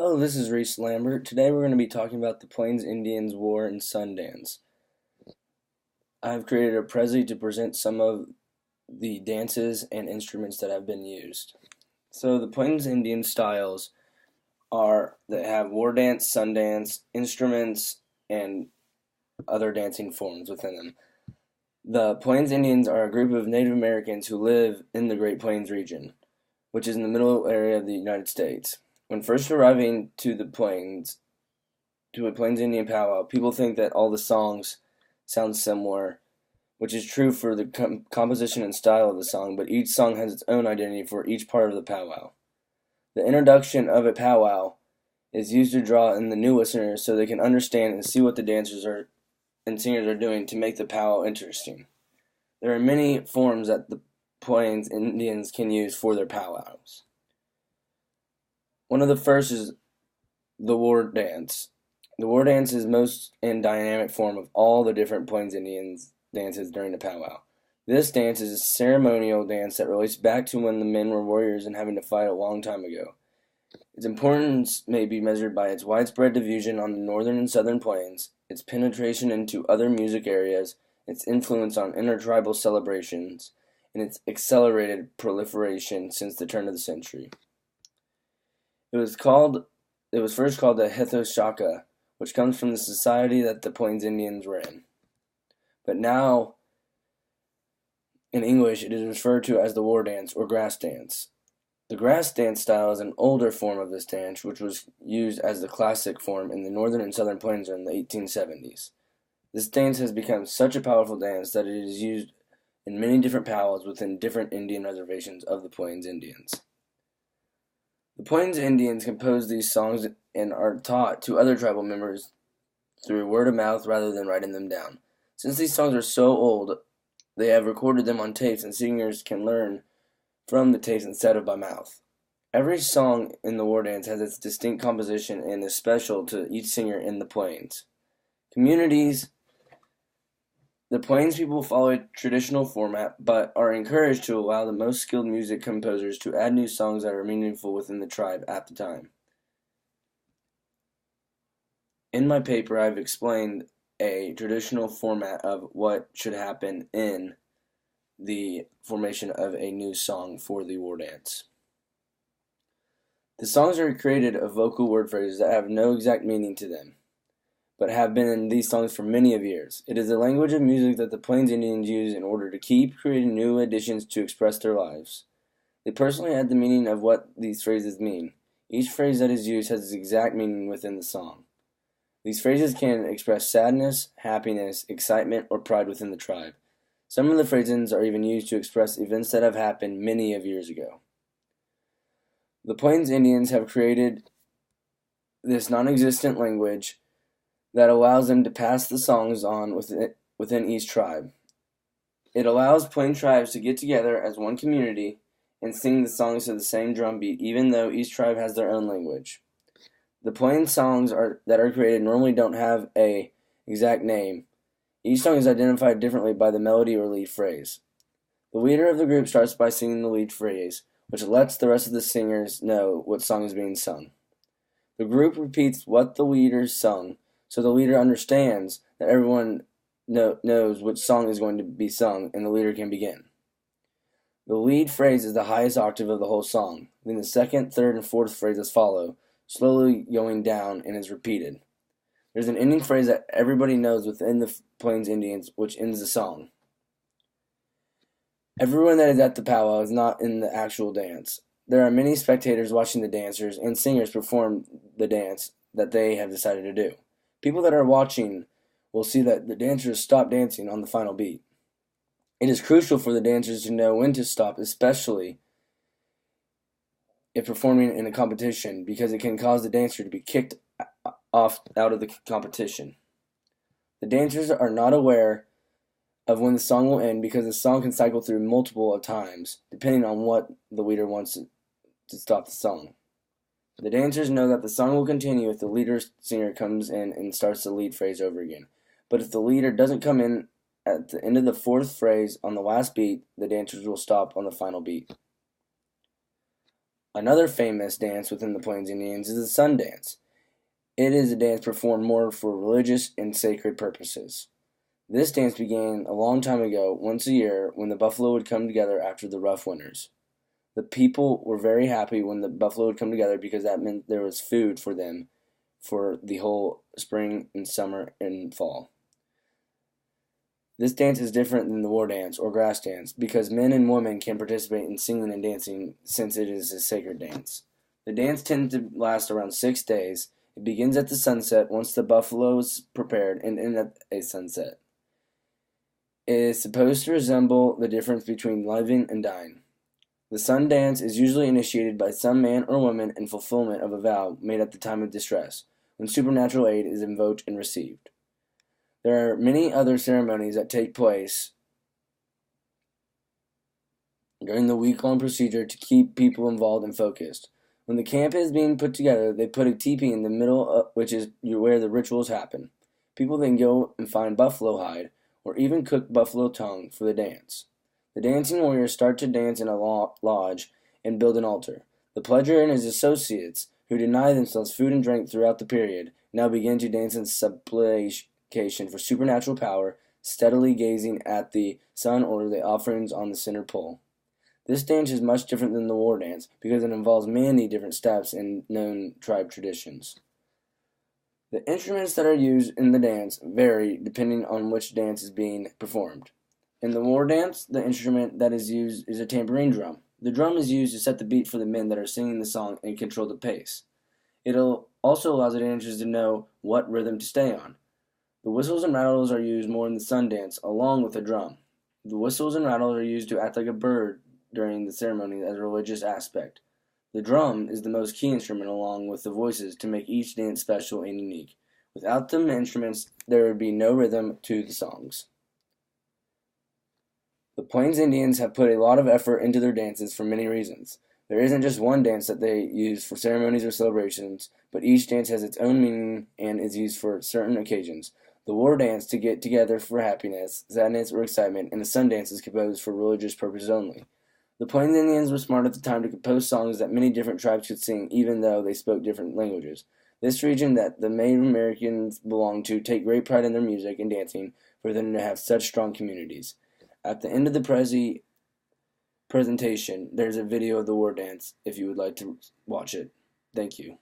Hello, this is Reese Lambert. Today we're going to be talking about the Plains Indians War in Sundance. I have created a Prezi to present some of the dances and instruments that have been used. So the Plains Indian styles are that have war dance, Sundance, instruments, and other dancing forms within them. The Plains Indians are a group of Native Americans who live in the Great Plains region, which is in the middle area of the United States. When first arriving to a Plains Indian powwow, people think that all the songs sound similar, which is true for the composition and style of the song, but each song has its own identity for each part of the powwow. The introduction of a powwow is used to draw in the new listeners so they can understand and see what the dancers and singers are doing to make the powwow interesting. There are many forms that the Plains Indians can use for their powwows. One of the first is the war dance. The war dance is most and dynamic form of all the different Plains Indians dances during the powwow. This dance is a ceremonial dance that relates back to when the men were warriors and having to fight a long time ago. Its importance may be measured by its widespread diffusion on the northern and southern plains, its penetration into other music areas, its influence on intertribal celebrations, and its accelerated proliferation since the turn of the century. It was first called the Hethoshaca, which comes from the society that the Plains Indians were in. But now, in English, it is referred to as the war dance or grass dance. The grass dance style is an older form of this dance, which was used as the classic form in the northern and southern plains in the 1870s. This dance has become such a powerful dance that it is used in many different powwows within different Indian reservations of the Plains Indians. The Plains Indians compose these songs and are taught to other tribal members through word of mouth rather than writing them down. Since these songs are so old, they have recorded them on tapes and singers can learn from the tapes instead of by mouth. Every song in the war dance has its distinct composition and is special to each singer in the Plains. The Plains people follow a traditional format, but are encouraged to allow the most skilled music composers to add new songs that are meaningful within the tribe at the time. In my paper, I've explained a traditional format of what should happen in the formation of a new song for the war dance. The songs are created of vocal word phrases that have no exact meaning to them, but have been in these songs for many of years. It is a language of music that the Plains Indians use in order to keep creating new additions to express their lives. They personally add the meaning of what these phrases mean. Each phrase that is used has its exact meaning within the song. These phrases can express sadness, happiness, excitement, or pride within the tribe. Some of the phrases are even used to express events that have happened many of years ago. The Plains Indians have created this non-existent language that allows them to pass the songs on within each tribe. It allows Plain tribes to get together as one community and sing the songs to the same drum beat, even though each tribe has their own language. The Plain songs that are created normally don't have an exact name. Each song is identified differently by the melody or lead phrase. The leader of the group starts by singing the lead phrase, which lets the rest of the singers know what song is being sung. The group repeats what the leader sung, so the leader understands that everyone knows which song is going to be sung, and the leader can begin. The lead phrase is the highest octave of the whole song. Then the second, third, and fourth phrases follow, slowly going down, and is repeated. There's an ending phrase that everybody knows within the Plains Indians, which ends the song. Everyone that is at the powwow is not in the actual dance. There are many spectators watching the dancers and singers perform the dance that they have decided to do. People that are watching will see that the dancers stop dancing on the final beat. It is crucial for the dancers to know when to stop, especially if performing in a competition, because it can cause the dancer to be kicked out of the competition. The dancers are not aware of when the song will end because the song can cycle through multiple times, depending on what the leader wants to stop the song. The dancers know that the song will continue if the leader singer comes in and starts the lead phrase over again. But if the leader doesn't come in at the end of the fourth phrase on the last beat, the dancers will stop on the final beat. Another famous dance within the Plains Indians is the Sun Dance. It is a dance performed more for religious and sacred purposes. This dance began a long time ago, once a year, when the buffalo would come together after the rough winters. The people were very happy when the buffalo would come together because that meant there was food for them for the whole spring and summer and fall. This dance is different than the war dance or grass dance because men and women can participate in singing and dancing since it is a sacred dance. The dance tends to last around 6 days. It begins at the sunset once the buffalo is prepared and ends at a sunset. It is supposed to resemble the difference between living and dying. The sun dance is usually initiated by some man or woman in fulfillment of a vow made at the time of distress, when supernatural aid is invoked and received. There are many other ceremonies that take place during the week-long procedure to keep people involved and focused. When the camp is being put together, they put a teepee in the middle, which is where the rituals happen. People then go and find buffalo hide, or even cook buffalo tongue for the dance. The dancing warriors start to dance in a lodge and build an altar. The pledger and his associates, who deny themselves food and drink throughout the period, now begin to dance in supplication for supernatural power, steadily gazing at the sun or the offerings on the center pole. This dance is much different than the war dance because it involves many different steps in known tribe traditions. The instruments that are used in the dance vary depending on which dance is being performed. In the war dance, the instrument that is used is a tambourine drum. The drum is used to set the beat for the men that are singing the song and control the pace. It also allows the dancers to know what rhythm to stay on. The whistles and rattles are used more in the sun dance, along with the drum. The whistles and rattles are used to act like a bird during the ceremony as a religious aspect. The drum is the most key instrument along with the voices to make each dance special and unique. Without the instruments, there would be no rhythm to the songs. The Plains Indians have put a lot of effort into their dances for many reasons. There isn't just one dance that they use for ceremonies or celebrations, but each dance has its own meaning and is used for certain occasions. The war dance to get together for happiness, sadness, or excitement, and the sun dance is composed for religious purposes only. The Plains Indians were smart at the time to compose songs that many different tribes could sing, even though they spoke different languages. This region that the Native Americans belonged to take great pride in their music and dancing for them to have such strong communities. At the end of the presentation, there's a video of the war dance if you would like to watch it. Thank you.